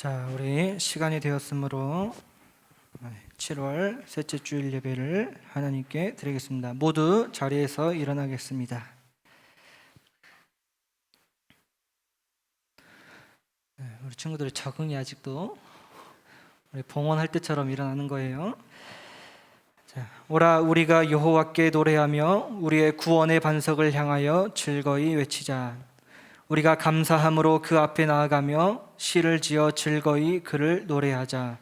자, 우리 시간이 되었으므로 7월 셋째 주일 예배를 하나님께 드리겠습니다. 모두 자리에서 일어나겠습니다. 우리 친구들의 적응이 아직도 우리 봉헌할 때처럼 일어나는 거예요. 자, 오라 우리가 여호와께 노래하며 우리의 구원의 반석을 향하여 즐거이 외치자. 우리가 감사함으로 그 앞에 나아가며 시를 지어 즐거이 그를 노래하자.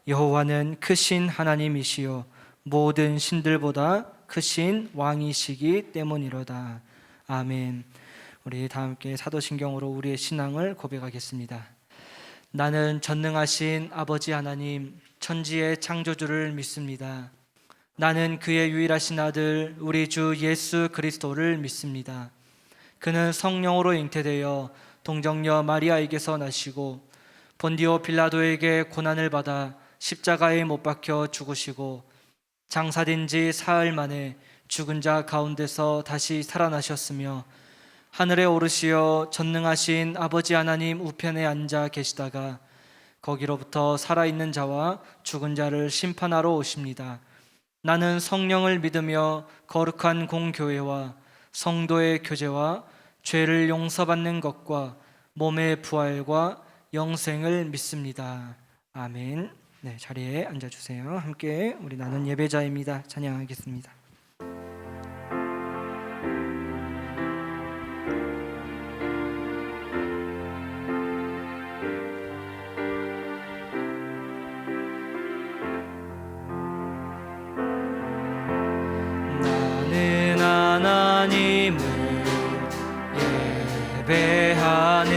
여호와는 크신 하나님이시요 모든 신들보다 크신 왕이시기 때문이로다. 아멘. 우리 다 함께 사도신경으로 우리의 신앙을 고백하겠습니다. 나는 전능하신 아버지 하나님 천지의 창조주를 믿습니다. 나는 그의 유일하신 아들 우리 주 예수 그리스도를 믿습니다. 그는 성령으로 잉태되어 동정녀 마리아에게서 나시고 본디오 빌라도에게 고난을 받아 십자가에 못 박혀 죽으시고 장사된 지 사흘 만에 죽은 자 가운데서 다시 살아나셨으며 하늘에 오르시어 전능하신 아버지 하나님 우편에 앉아 계시다가 거기로부터 살아있는 자와 죽은 자를 심판하러 오십니다. 나는 성령을 믿으며 거룩한 공교회와 성도의 교제와 죄를 용서받는 것과 몸의 부활과 영생을 믿습니다. 아멘. 네, 자리에 앉아주세요. 함께 우리 나눈 예배자입니다. 찬양하겠습니다. 나는 하나님을 예배하는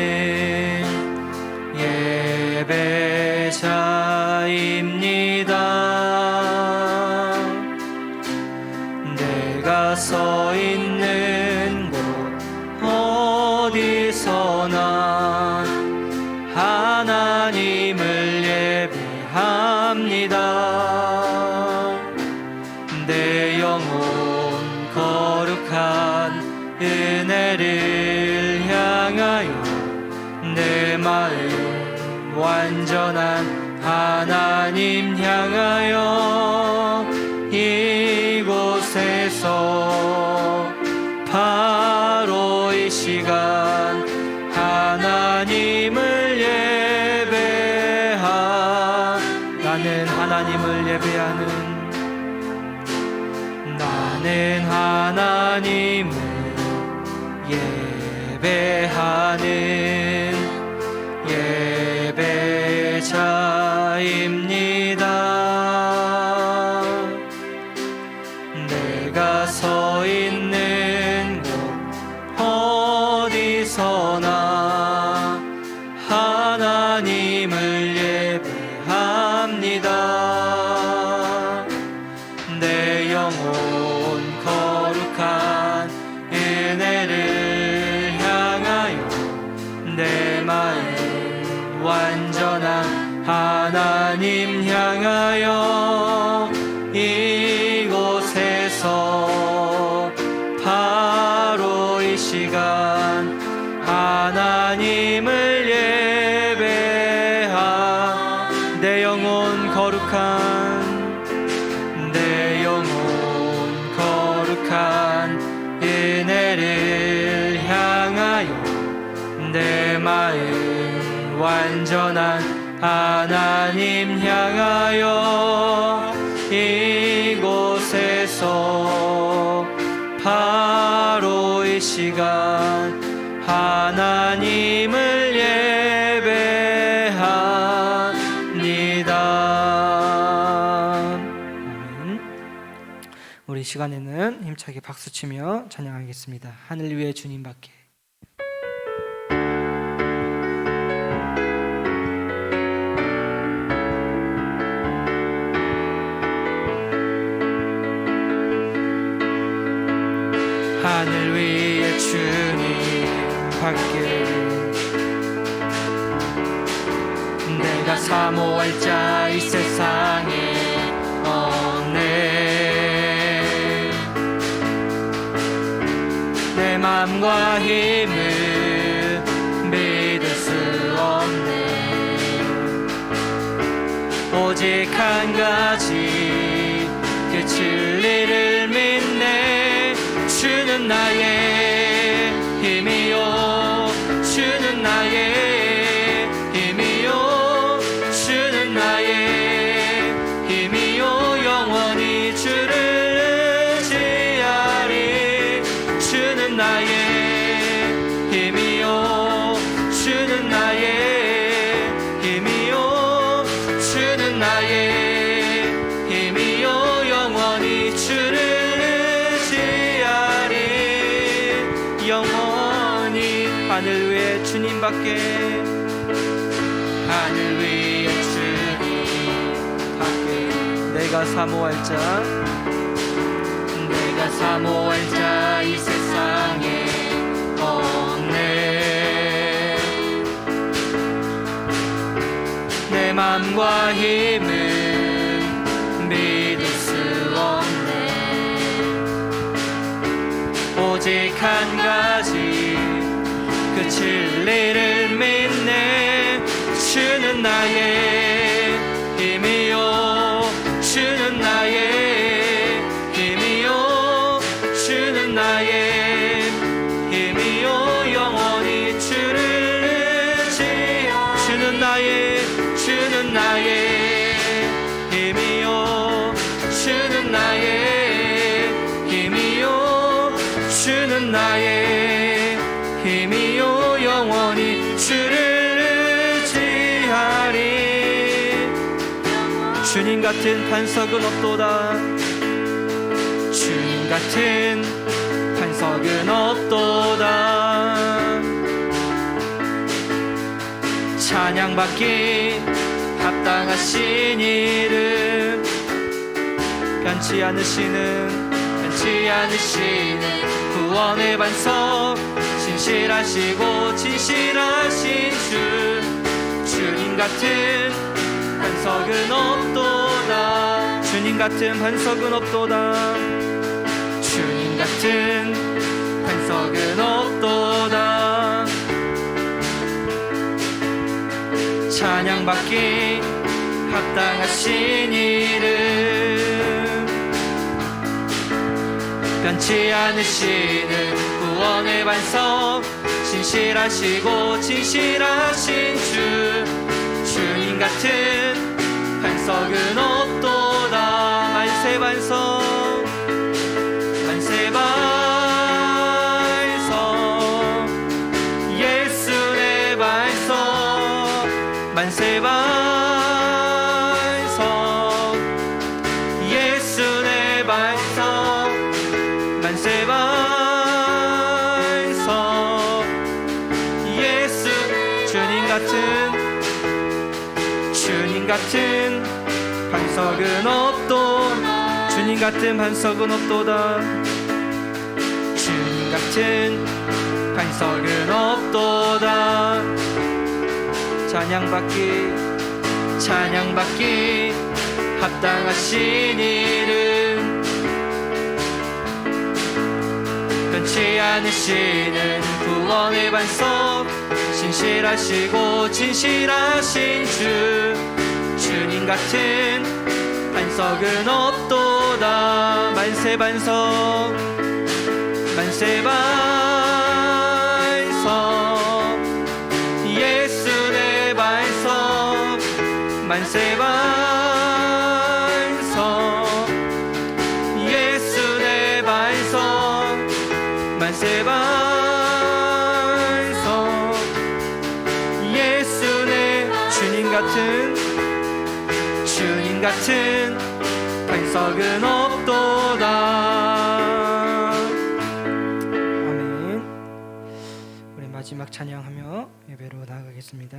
예배자입니다. 내가 서 있는 곳 어디서나 하나님을 예배합니다. 내 영혼 거룩한 은혜를 향하여 내 마음 완전한 하나님 향하여 이곳에서 바로 이 시간 하나님을 나는 하나님을 예배하는 나는 하나님을 예배하는 예배자입니다. 내가 서 있는 곳 어디서나 하나님을 예배합니다. 내 영혼 거룩한 은혜를 향하여 내 마음 완전한 하나님 향하여 이곳에서 바로 이 시간 하나님을 예배하 내 영혼 거룩한 은혜를 향하여 내 마음 완전한 하나님 향하여 이곳에서 바로 이 시간 하나님을 예배합니다. 아멘. 우리 시간에는 힘차게 박수치며 찬양하겠습니다. 하늘 위에 주님밖에. 하늘 위에 주님 밖에 내가 사모할 자 이 세상에 없네. 내 맘과 힘을 믿을 수 없네. 오직 한 가지 그 진리를 믿네. 주는 나의 힘이요 주는 나의 힘이요 주는 나의 힘이요 영원히 주를 의지하리. 주는 나의 힘이요 주는 나의 힘이요 주는 나의 힘이요 영원히 주를 의지하리. 영원히 하늘 위에 주님밖에 하늘 위에 주님밖에 내가 사모할 자 내가 사모할 자 이 세상에 없네. 내 맘과 힘은 믿을 수 없네. 오직 한 가지 그 진리를 믿네. 주는 나의 힘이요 주는 나의 힘이요 주는 나의 힘이요 영원히 주를 의지하리. 주는 나의 힘이요 주는 나의 힘이요 주는 나의 힘이요 영원히 주를 의지하리. 주님 같은 반석은 없도다. 주님 같은 반석은 없도다. 찬양받기 합당하신 이름 변치 않으시는 구원의 반석 신실하시고 진실하신 주. 주님 같은 반석은 없도다. 주님 같은 반석은 없도다. 주님 같은 반석은 없도다. 찬양받기 합당하신 이름 변치 않으시는 구원의 반석 신실하시고 진실하신 주. 주님 같은 반석은 없도다. 만세 반석 만세 반석 예수 내 반석 만세 반석 예수 내 반석 만세 반석 예수. 주님 같은 반석은 없도다. 주님 같은 반석은 없도다. 주님 같은 반석은 없도다. 찬양받기 합당하신 이름 변치 않으시는 구원의 반석 신실하시고 진실하신 주. 주님 같은 반석은 없도다. 만세 반석 만세 반석 예수 내 반석 만세 반석 예수 내 반석 만세 반석 예수 내. 주님 같은 반석은 없도다. 아멘. 우리 마지막 찬양하며 예배로 나아가겠습니다.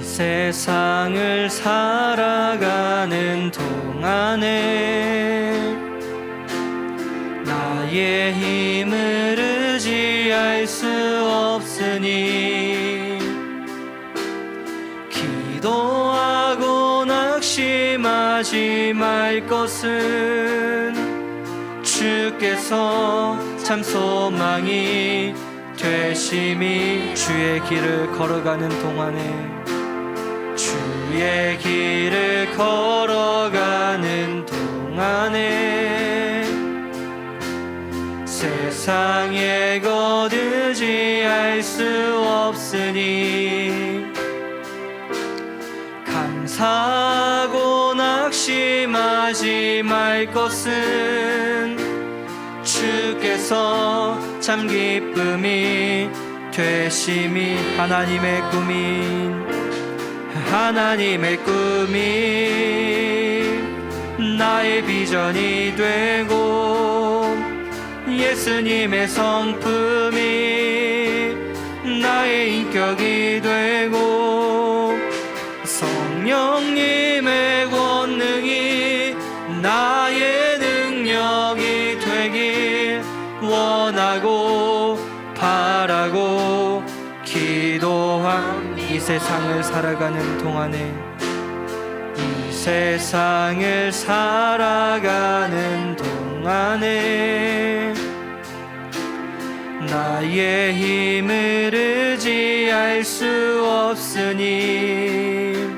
세상을 살아가는 동안에 나의 힘을 의지할 수 없으니 기도하 낙심하지 말 것은 주께서 참 소망이 되심이. 주의 길을 걸어가는 동안에, 주의 길을 걸어가는 동안에 세상에 거두지할 수 없으니 감사하고 낙심하지 말 것은 주께서 참 기쁨이 되심이. 하나님의 꿈이 나의 비전이 되고 예수님의 성품이 나의 인격이 되고 성령님의 권능이 나의 능력이 되길 원하고 바라고 기도함. 이 세상을 살아가는 동안에, 이 세상을 살아가는 동안에 나의 힘을 의지할 수 없으니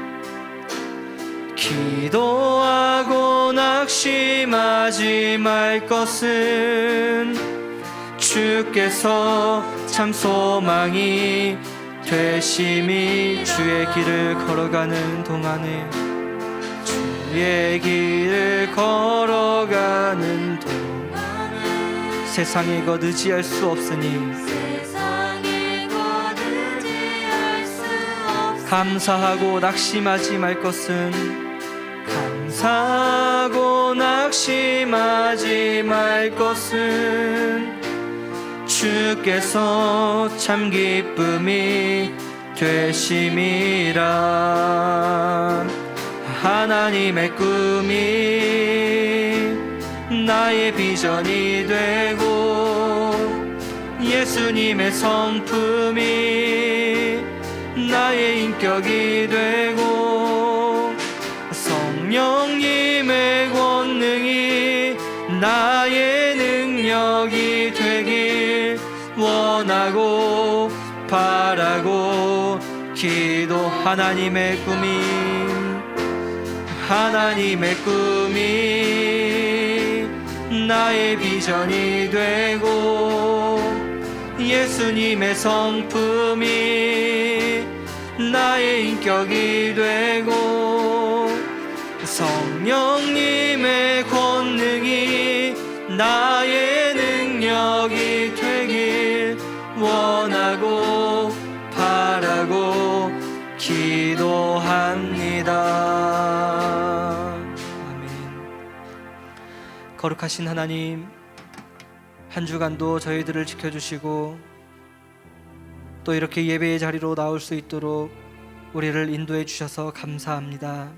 기도하고 낙심하지 말 것은 주께서 참 소망이 되심이. 주의 길을 걸어가는 동안에, 주의 길을 걸어가는 동안에 세상에 것 의지할 수 없으니 감사하고 낙심하지 말 것은, 감사하고 낙심하지 말 것은 주께서 참 기쁨이 되심이라. 하나님의 꿈이 나의 비전이 되고 예수님의 성품이 나의 인격이 되고 성령님의 권능이 나의 능력이 되길 원하고 바라고 기도. 하나님의 꿈이 나의 비전이 되고 예수님의 성품이 나의 인격이 되고 성령님의 권능이 나의 능력이 되길 원하고 바라고 기도합니다. 아멘. 거룩하신 하나님, 한 주간도 저희들을 지켜주시고 또 이렇게 예배의 자리로 나올 수 있도록 우리를 인도해 주셔서 감사합니다.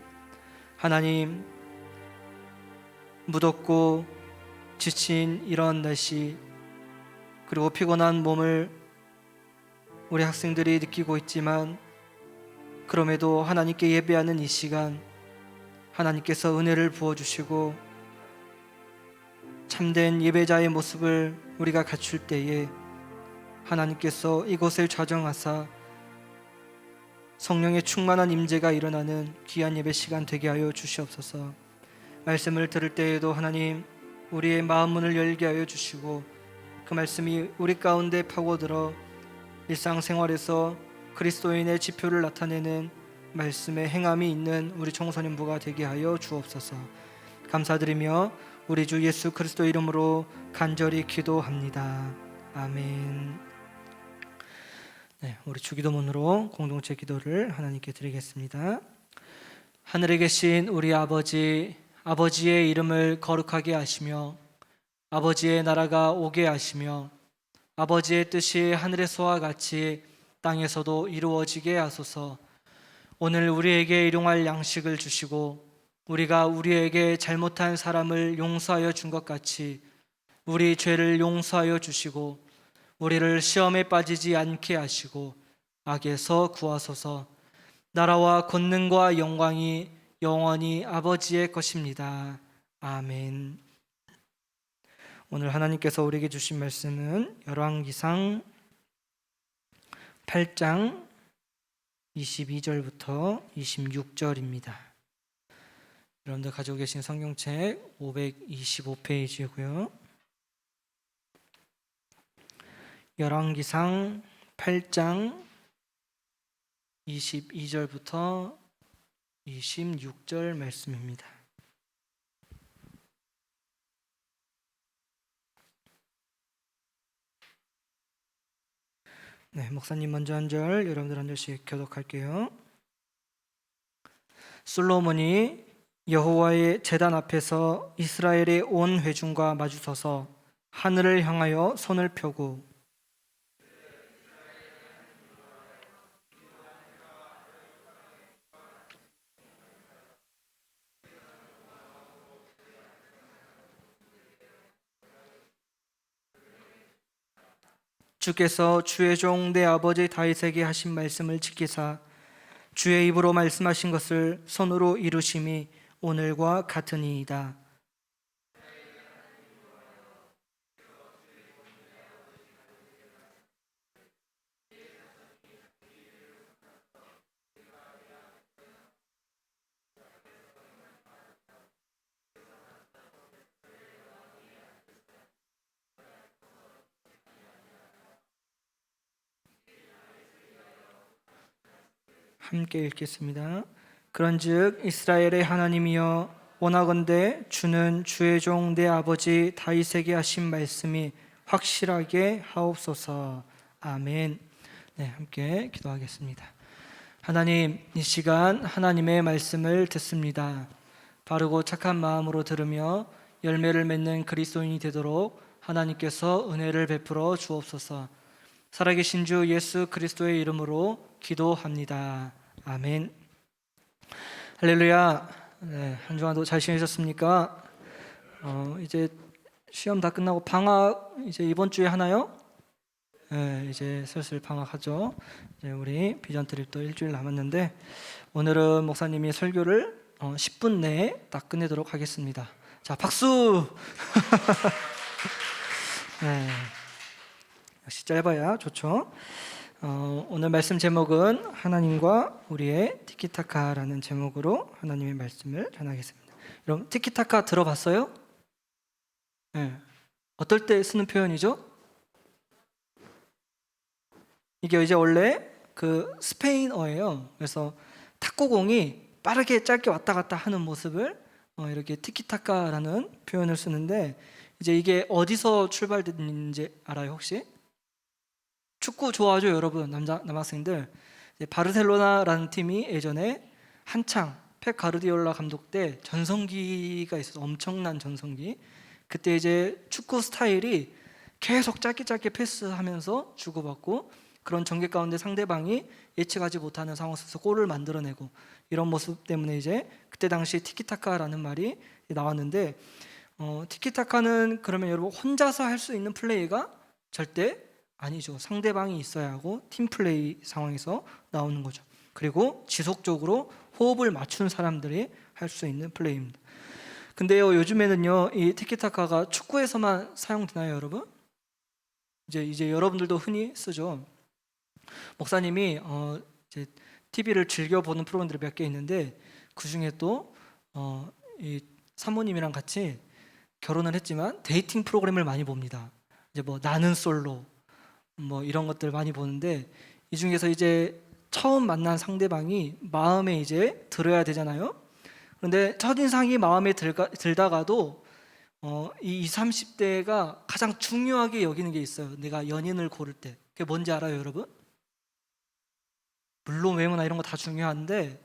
하나님, 무덥고 지친 이런 날씨 그리고 피곤한 몸을 우리 학생들이 느끼고 있지만 그럼에도 하나님께 예배하는 이 시간 하나님께서 은혜를 부어주시고 참된 예배자의 모습을 우리가 갖출 때에 하나님께서 이곳을 좌정하사 성령의 충만한 임재가 일어나는 귀한 예배 시간 되게 하여 주시옵소서. 말씀을 들을 때에도 하나님 우리의 마음 문을 열게 하여 주시고 그 말씀이 우리 가운데 파고들어 일상생활에서 그리스도인의 지표를 나타내는 말씀의 행함이 있는 우리 청소년부가 되게 하여 주옵소서. 감사드리며 우리 주 예수 그리스도 이름으로 간절히 기도합니다. 아멘. 네, 우리 주기도문으로 공동체 기도를 하나님께 드리겠습니다. 하늘에 계신 우리 아버지, 아버지의 이름을 거룩하게 하시며 아버지의 나라가 오게 하시며 아버지의 뜻이 하늘에서와 같이 땅에서도 이루어지게 하소서. 오늘 우리에게 일용할 양식을 주시고 우리가 우리에게 잘못한 사람을 용서하여 준 것 같이 우리 죄를 용서하여 주시고 우리를 시험에 빠지지 않게 하시고 악에서 구하소서. 나라와 권능과 영광이 영원히 아버지의 것입니다. 아멘. 오늘 하나님께서 우리에게 주신 말씀은 열왕기상 8장 22절부터 26절입니다. 여러분들 가지고 계신 성경책 525페이지고요. 열왕기상 8장 22절부터 26절 말씀입니다. 네, 목사님 먼저 한 절, 여러분들 한 절씩 교독할게요. 솔로몬이 여호와의 제단 앞에서 이스라엘의 온 회중과 마주서서 하늘을 향하여 손을 펴고 주께서 주의 종 내 아버지 다윗에게 하신 말씀을 지키사 주의 입으로 말씀하신 것을 손으로 이루심이 오늘과 같으니이다. 함께 읽겠습니다. 그런즉 이스라엘의 하나님이여 원하건대 주는 주의 종 내 아버지 다윗에게 하신 말씀이 확실하게 하옵소서. 아멘. 네, 함께 기도하겠습니다. 하나님, 이 시간 하나님의 말씀을 듣습니다. 바르고 착한 마음으로 들으며 열매를 맺는 그리스도인이 되도록 하나님께서 은혜를 베풀어 주옵소서. 살아계신 주 예수 그리스도의 이름으로 기도합니다. 아멘. 할렐루야. 네, 한 주간도 잘 지내셨습니까? 이제 시험 다 끝나고 방학 이제 이번 주에 하나요? 네, 이제 슬슬 방학하죠. 이제 우리 비전 트립도 일주일 남았는데 오늘은 목사님이 설교를 10분 내에 딱 끝내도록 하겠습니다. 자, 박수. 네, 역시 짧아야 좋죠. 오늘 말씀 제목은 하나님과 우리의 티키타카라는 제목으로 하나님의 말씀을 전하겠습니다. 여러분, 티키타카 들어봤어요? 네. 어떨 때 쓰는 표현이죠? 이게 이제 원래 그 스페인어예요. 그래서 탁구공이 빠르게 짧게 왔다 갔다 하는 모습을 이렇게 티키타카라는 표현을 쓰는데, 이제 이게 어디서 출발됐는지 알아요 혹시? 축구 좋아하죠 여러분? 남학생들. 바르셀로나라는 팀이 예전에 한창 펩 가르디올라 감독 때 전성기가 있어서 엄청난 전성기, 그때 이제 축구 스타일이 계속 짧게 패스하면서 주고받고 그런 전개 가운데 상대방이 예측하지 못하는 상황에서 골을 만들어내고 이런 모습 때문에 이제 그때 당시 티키타카라는 말이 나왔는데, 티키타카는 그러면 여러분 혼자서 할 수 있는 플레이가 절대 아니죠. 상대방이 있어야 하고 팀플레이 상황에서 나오는 거죠. 그리고 지속적으로 호흡을 맞춘 사람들이 할 수 있는 플레이입니다. 근데요, 요즘에는요, 이 티키타카가 축구에서만 사용되나요, 여러분? 이제 여러분들도 흔히 쓰죠. 목사님이 이제 TV를 즐겨 보는 프로그램들이 몇 개 있는데 그 중에 또 이 사모님이랑 같이 결혼을 했지만 데이팅 프로그램을 많이 봅니다. 이제 뭐 나는 솔로 뭐 이런 것들 많이 보는데, 이 중에서 이제 처음 만난 상대방이 마음에 이제 들어야 되잖아요. 그런데 첫인상이 마음에 들다가도 이 20, 30대가 가장 중요하게 여기는 게 있어요. 내가 연인을 고를 때. 그게 뭔지 알아요, 여러분? 물론 외모나 이런 거 다 중요한데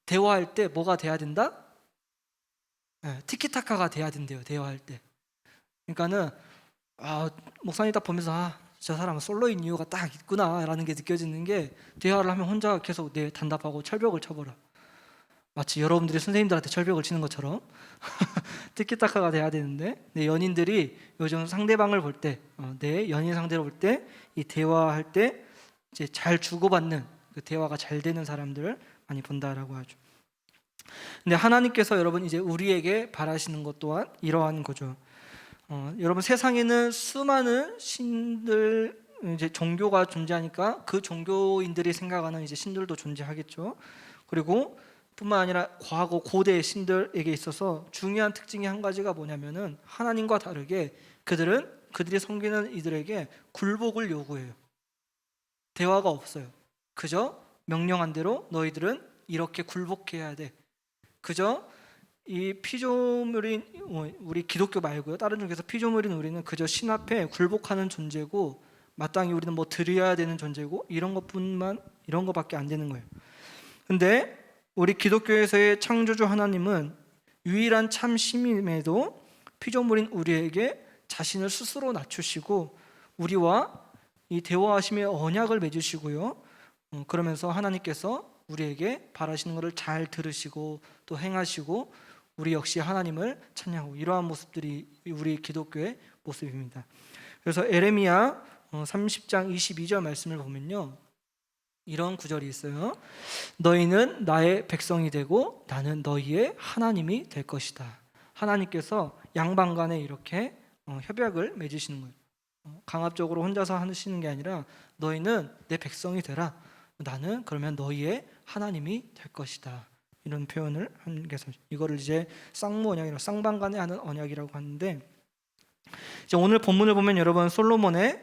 대화할 때 뭐가 돼야 된다? 네, 티키타카가 돼야 된대요, 대화할 때. 그러니까는 목사님 딱 보면서 저 사람은 솔로인 이유가 딱 있구나 라는 게 느껴지는 게, 대화를 하면 혼자 계속 단답하고 철벽을 쳐버려. 마치 여러분들이 선생님들한테 철벽을 치는 것처럼 티키타카가 돼야 되는데, 내 연인들이 요즘 상대방을 볼 때, 내 연인 상대를 볼 때 이 대화할 때 이제 잘 주고받는 그 대화가 잘 되는 사람들을 많이 본다라고 하죠. 근데 하나님께서 여러분 이제 우리에게 바라시는 것 또한 이러한 거죠. 여러분 세상에는 수많은 신들 이제 종교가 존재하니까 그 종교인들이 생각하는 이제 신들도 존재하겠죠. 그리고 뿐만 아니라 과거 고대의 신들에게 있어서 중요한 특징이 한 가지가 뭐냐면은 하나님과 다르게 그들이 섬기는 이들에게 굴복을 요구해요. 대화가 없어요. 그저 명령한 대로 너희들은 이렇게 굴복해야 돼. 그저 이 피조물인 우리 기독교 말고요, 다른 종교에서 피조물인 우리는 그저 신 앞에 굴복하는 존재고, 마땅히 우리는 뭐 드려야 되는 존재고, 이런 것밖에 안 되는 거예요. 근데 우리 기독교에서의 창조주 하나님은 유일한 참 신임에도 피조물인 우리에게 자신을 스스로 낮추시고 우리와 이 대화하심의 언약을 맺으시고요, 그러면서 하나님께서 우리에게 바라시는 것을 잘 들으시고 또 행하시고 우리 역시 하나님을 찬양하고, 이러한 모습들이 우리 기독교의 모습입니다. 그래서 에레미야 30장 22절 말씀을 보면요, 이런 구절이 있어요. 너희는 나의 백성이 되고 나는 너희의 하나님이 될 것이다. 하나님께서 양방 간에 이렇게 협약을 맺으시는 거예요. 강압적으로 혼자서 하시는 게 아니라 너희는 내 백성이 되라. 나는 그러면 너희의 하나님이 될 것이다. 이런 표현을 한 게, 이거를 이제 쌍무 언약이라고, 쌍방간에 하는 언약이라고 하는데, 이제 오늘 본문을 보면 여러분 솔로몬의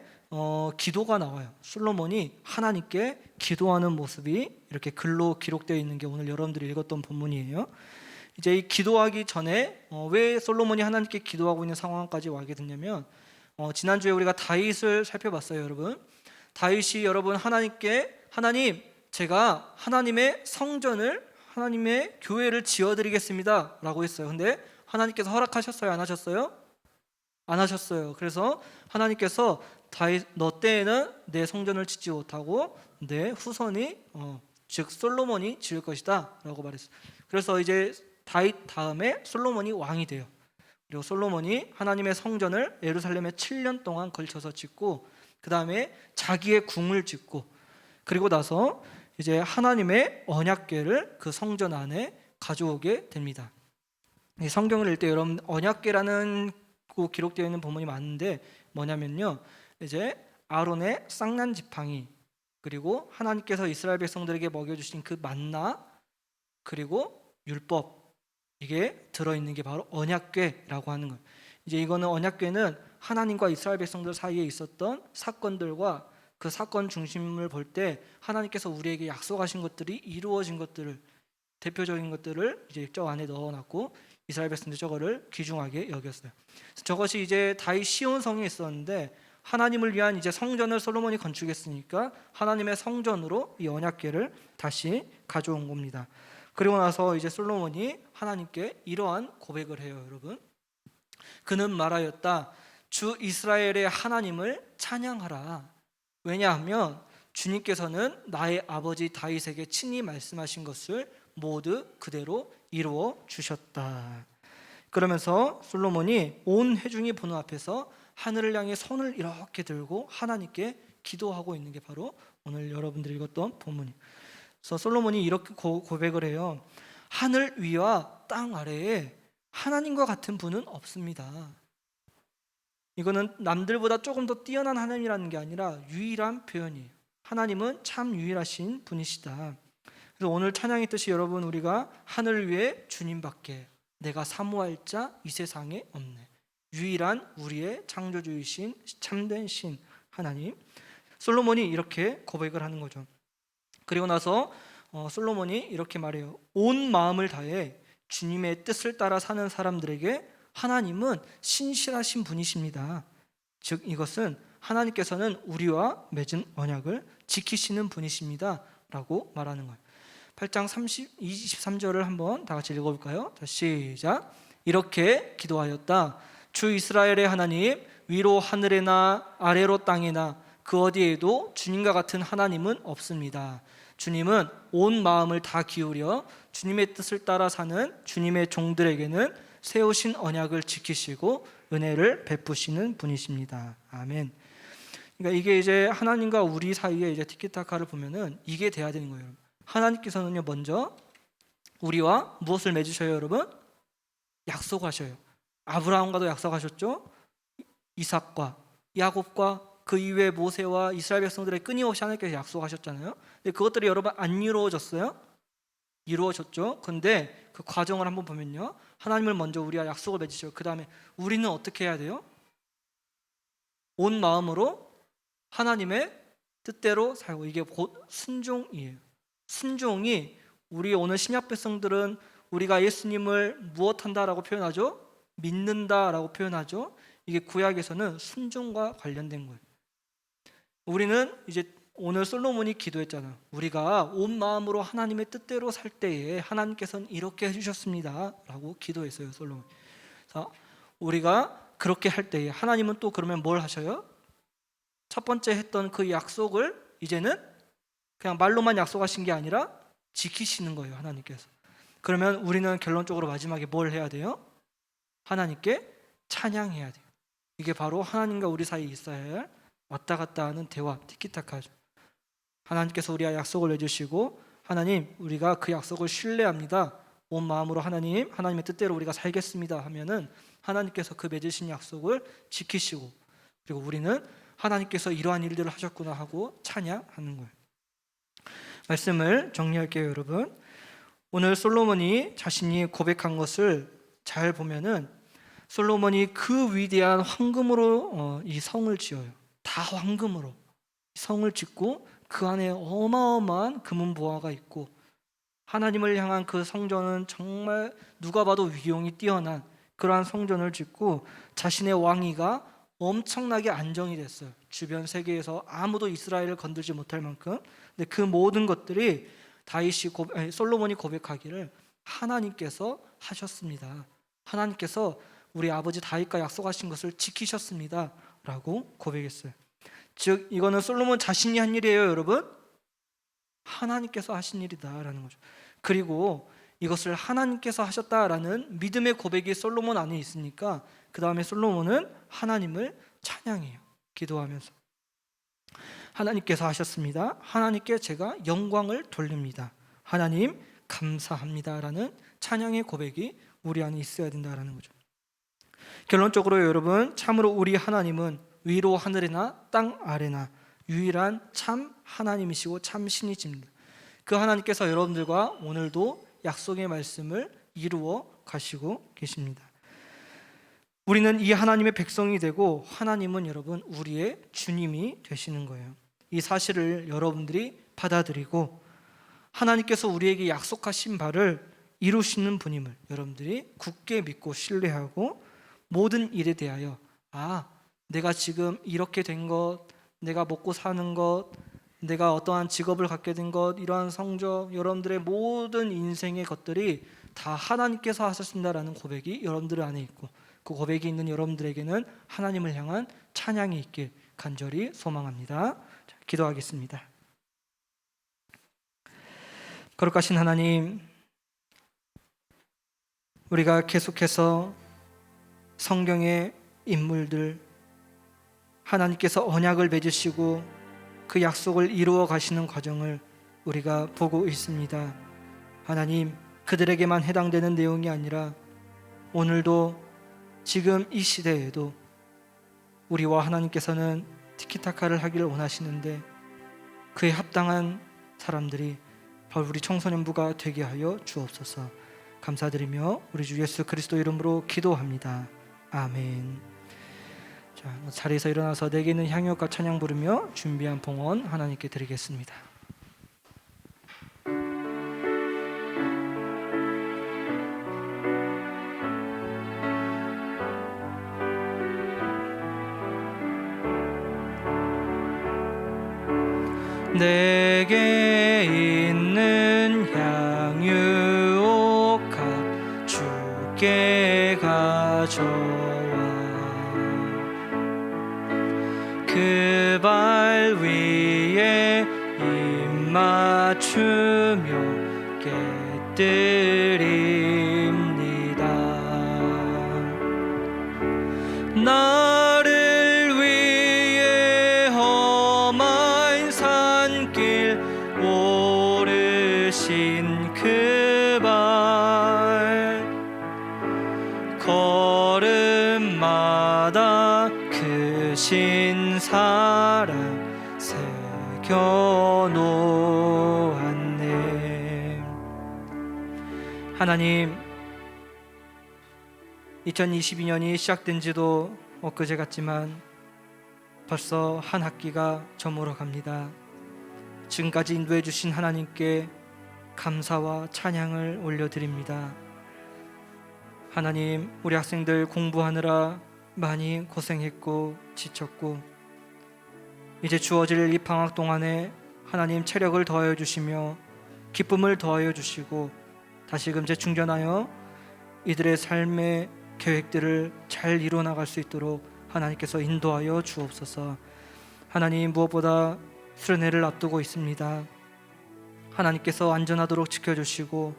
기도가 나와요. 솔로몬이 하나님께 기도하는 모습이 이렇게 글로 기록되어 있는 게 오늘 여러분들이 읽었던 본문이에요. 이제 이 기도하기 전에 왜 솔로몬이 하나님께 기도하고 있는 상황까지 와게 됐냐면, 지난주에 우리가 다윗을 살펴봤어요. 여러분 다윗이 여러분 하나님께, 하나님 제가 하나님의 성전을, 하나님의 교회를 지어드리겠습니다 라고 했어요. 근데 하나님께서 허락하셨어요? 안 하셨어요? 안 하셨어요. 그래서 하나님께서 다윗, 너 때에는 내 성전을 짓지 못하고 내 후손이 즉 솔로몬이 지을 것이다 라고 말했어요. 그래서 이제 다윗 다음에 솔로몬이 왕이 돼요. 그리고 솔로몬이 하나님의 성전을 예루살렘에 7년 동안 걸쳐서 짓고, 그 다음에 자기의 궁을 짓고, 그리고 나서 이제 하나님의 언약궤를 그 성전 안에 가져오게 됩니다. 이 성경을 읽을 때 여러분 언약궤라는 기록되어 있는 본문이 많은데 뭐냐면요, 이제 아론의 쌍난 지팡이, 그리고 하나님께서 이스라엘 백성들에게 먹여주신 그 만나, 그리고 율법, 이게 들어있는 게 바로 언약궤라고 하는 거예요. 이제 이거는 언약궤는 하나님과 이스라엘 백성들 사이에 있었던 사건들과 그 사건 중심을 볼 때 하나님께서 우리에게 약속하신 것들이 이루어진 것들을, 대표적인 것들을 이제 저 안에 넣어놨고 이스라엘 백성들 저거를 귀중하게 여겼어요. 저것이 이제 다윗 시온 성에 있었는데 하나님을 위한 이제 성전을 솔로몬이 건축했으니까 하나님의 성전으로 이 언약궤를 다시 가져온 겁니다. 그리고 나서 이제 솔로몬이 하나님께 이러한 고백을 해요. 여러분, 그는 말하였다. 주 이스라엘의 하나님을 찬양하라. 왜냐하면 주님께서는 나의 아버지 다윗에게 친히 말씀하신 것을 모두 그대로 이루어 주셨다. 그러면서 솔로몬이 온 회중이 보는 앞에서 하늘을 향해 손을 이렇게 들고 하나님께 기도하고 있는 게 바로 오늘 여러분들이 읽었던 본문이에요. 그래서 솔로몬이 이렇게 고백을 해요. 하늘 위와 땅 아래에 하나님과 같은 분은 없습니다. 이거는 남들보다 조금 더 뛰어난 하나님이라는 게 아니라 유일한 표현이에요. 하나님은 참 유일하신 분이시다. 그래서 오늘 찬양의 뜻이 여러분, 우리가 하늘 위에 주님밖에 내가 사모할 자 이 세상에 없네. 유일한 우리의 창조주이신 참된 신 하나님. 솔로몬이 이렇게 고백을 하는 거죠. 그리고 나서 솔로몬이 이렇게 말해요. 온 마음을 다해 주님의 뜻을 따라 사는 사람들에게 하나님은 신실하신 분이십니다. 즉 이것은 하나님께서는 우리와 맺은 언약을 지키시는 분이십니다 라고 말하는 거예요. 8장 23절을 한번 다 같이 읽어볼까요? 시작. 이렇게 기도하였다. 주 이스라엘의 하나님, 위로 하늘에나 아래로 땅에나 그 어디에도 주님과 같은 하나님은 없습니다. 주님은 온 마음을 다 기울여 주님의 뜻을 따라 사는 주님의 종들에게는 세우신 언약을 지키시고 은혜를 베푸시는 분이십니다. 아멘. 그러니까 이게 이제 하나님과 우리 사이에 이제 티키타카를 보면은 이게 돼야 되는 거예요. 하나님께서는요 먼저 우리와 무엇을 맺으셔요, 여러분? 약속하셔요. 아브라함과도 약속하셨죠. 이삭과 야곱과 그 이후에 모세와 이스라엘 백성들의 끊임없이 하나님께서 약속하셨잖아요. 근데 그것들이 여러분 안 이루어졌어요? 이루어졌죠. 근데 그 과정을 한번 보면요, 하나님을 먼저 우리와 약속을 맺으셔요. 그 다음에 우리는 어떻게 해야 돼요? 온 마음으로 하나님의 뜻대로 살고, 이게 곧 순종이에요. 순종이, 우리 오늘 신약 백성들은 우리가 예수님을 무엇한다라고 표현하죠? 믿는다라고 표현하죠. 이게 구약에서는 순종과 관련된 거예요. 우리는 이제 오늘 솔로몬이 기도했잖아요. 우리가 온 마음으로 하나님의 뜻대로 살 때에 하나님께서는 이렇게 해주셨습니다 라고 기도했어요, 솔로몬. 그래서 우리가 그렇게 할 때에 하나님은 또 그러면 뭘 하셔요? 첫 번째 했던 그 약속을 이제는 그냥 말로만 약속하신 게 아니라 지키시는 거예요, 하나님께서. 그러면 우리는 결론적으로 마지막에 뭘 해야 돼요? 하나님께 찬양해야 돼요. 이게 바로 하나님과 우리 사이에 있어야 할 왔다 갔다 하는 대화, 티키타카죠. 하나님께서 우리와 약속을 내주시고, 하나님 우리가 그 약속을 신뢰합니다, 온 마음으로 하나님의 뜻대로 우리가 살겠습니다 하면은 하나님께서 그 맺으신 약속을 지키시고, 그리고 우리는 하나님께서 이러한 일들을 하셨구나 하고 찬양하는 거예요. 말씀을 정리할게요, 여러분. 오늘 솔로몬이 자신이 고백한 것을 잘 보면은 솔로몬이 그 위대한 황금으로 이 성을 지어요. 다 황금으로 성을 짓고 그 안에 어마어마한 금은 보화가 있고, 하나님을 향한 그 성전은 정말 누가 봐도 위용이 뛰어난 그러한 성전을 짓고, 자신의 왕위가 엄청나게 안정이 됐어요. 주변 세계에서 아무도 이스라엘을 건들지 못할 만큼. 근데 그 모든 것들이 솔로몬이 고백하기를 하나님께서 하셨습니다, 하나님께서 우리 아버지 다윗과 약속하신 것을 지키셨습니다 라고 고백했어요. 즉 이거는 솔로몬 자신이 한 일이에요, 여러분. 하나님께서 하신 일이다 라는 거죠. 그리고 이것을 하나님께서 하셨다라는 믿음의 고백이 솔로몬 안에 있으니까 그 다음에 솔로몬은 하나님을 찬양해요, 기도하면서. 하나님께서 하셨습니다, 하나님께 제가 영광을 돌립니다, 하나님 감사합니다 라는 찬양의 고백이 우리 안에 있어야 된다라는 거죠. 결론적으로 여러분, 참으로 우리 하나님은 위로 하늘이나 땅 아래나 유일한 참 하나님이시고 참 신이십니다. 그 하나님께서 여러분들과 오늘도 약속의 말씀을 이루어 가시고 계십니다. 우리는 이 하나님의 백성이 되고, 하나님은 여러분 우리의 주님이 되시는 거예요. 이 사실을 여러분들이 받아들이고 하나님께서 우리에게 약속하신 바를 이루시는 분임을 여러분들이 굳게 믿고 신뢰하고, 모든 일에 대하여 내가 지금 이렇게 된 것, 내가 먹고 사는 것, 내가 어떠한 직업을 갖게 된 것, 이러한 성적, 여러분들의 모든 인생의 것들이 다 하나님께서 하셨습니다라는 고백이 여러분들 안에 있고, 그 고백이 있는 여러분들에게는 하나님을 향한 찬양이 있길 간절히 소망합니다. 자, 기도하겠습니다. 거룩하신 하나님, 우리가 계속해서 성경의 인물들, 하나님께서 언약을 맺으시고 그 약속을 이루어 가시는 과정을 우리가 보고 있습니다. 하나님, 그들에게만 해당되는 내용이 아니라 오늘도 지금 이 시대에도 우리와 하나님께서는 티키타카를 하기를 원하시는데, 그에 합당한 사람들이 바로 우리 청소년부가 되게 하여 주옵소서. 감사드리며 우리 주 예수 그리스도 이름으로 기도합니다. 아멘. 자, 자리에서 일어나서 내게 있는 향유과 찬양 부르며 준비한 봉헌 하나님께 드리겠습니다. 내게 있는 향유옥합 주께 가져와 그 발 위에 입 맞추며 깨뜨립니다. 나를 위해 험한 산길 오르신 그 발 크신 사랑 새겨놓았네. 하나님, 2022년이 시작된 지도 엊그제 같지만 벌써 한 학기가 저물어 갑니다. 지금까지 인도해 주신 하나님께 감사와 찬양을 올려드립니다. 하나님, 우리 학생들 공부하느라 많이 고생했고 지쳤고, 이제 주어질 이 방학 동안에 하나님 체력을 더하여 주시며 기쁨을 더하여 주시고 다시금 재충전하여 이들의 삶의 계획들을 잘 이루어 나갈 수 있도록 하나님께서 인도하여 주옵소서. 하나님, 무엇보다 수련회를 앞두고 있습니다. 하나님께서 안전하도록 지켜주시고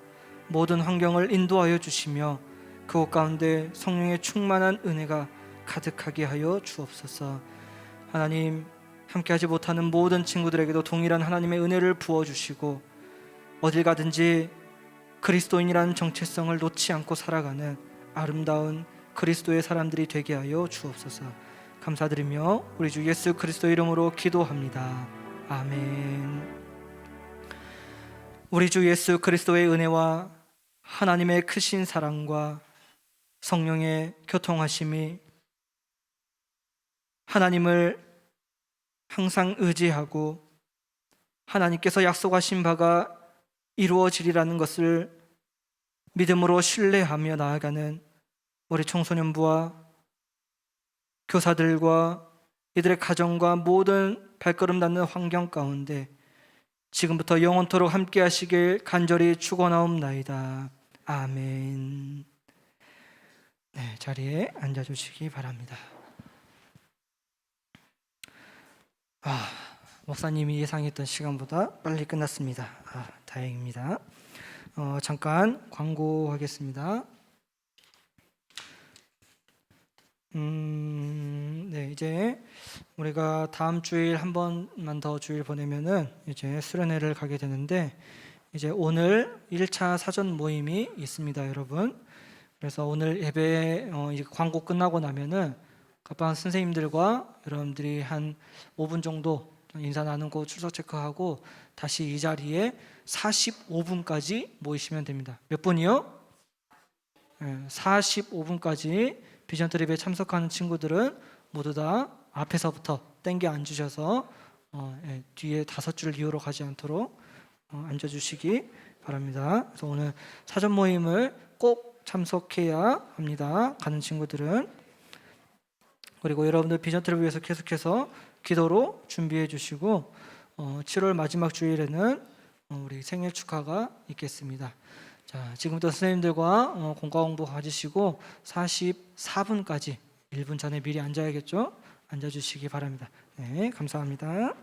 모든 환경을 인도하여 주시며 그곳 가운데 성령의 충만한 은혜가 가득하게 하여 주옵소서. 하나님, 함께하지 못하는 모든 친구들에게도 동일한 하나님의 은혜를 부어주시고 어딜 가든지 그리스도인이라는 정체성을 놓지 않고 살아가는 아름다운 그리스도의 사람들이 되게 하여 주옵소서. 감사드리며 우리 주 예수 그리스도 이름으로 기도합니다. 아멘. 우리 주 예수 그리스도의 은혜와 하나님의 크신 사랑과 성령의 교통하심이 하나님을 항상 의지하고 하나님께서 약속하신 바가 이루어지리라는 것을 믿음으로 신뢰하며 나아가는 우리 청소년부와 교사들과 이들의 가정과 모든 발걸음 닿는 환경 가운데 지금부터 영원토록 함께 하시길 간절히 축원하옵나이다. 아멘. 네, 자리에 앉아주시기 바랍니다. 목사님이 예상했던 시간보다 빨리 끝났습니다. 다행입니다. 잠깐 광고하겠습니다. 네, 이제 우리가 다음 주일 한 번만 더 주일 보내면은 이제 수련회를 가게 되는데, 이제 오늘 1차 사전 모임이 있습니다, 여러분. 그래서 오늘 예배 이제 광고 끝나고 나면은 갑반 선생님들과 여러분들이 한 5분 정도 인사 나누고 출석 체크하고 다시 이 자리에 45분까지 모이시면 됩니다. 몇 분이요? 45분까지 비전 트립에 참석하는 친구들은 모두 다 앞에서부터 땡겨 앉으셔서 뒤에 5줄 이후로 가지 않도록 앉아주시기 바랍니다. 그래서 오늘 사전 모임을 꼭 참석해야 합니다. 가는 친구들은. 그리고 여러분들 비전 트립을 위해서 계속해서 기도로 준비해 주시고 7월 마지막 주일에는 우리 생일 축하가 있겠습니다. 자, 지금부터 선생님들과 공과 공부 가지시고 44분까지 1분 전에 미리 앉아야겠죠? 앉아주시기 바랍니다. 네, 감사합니다.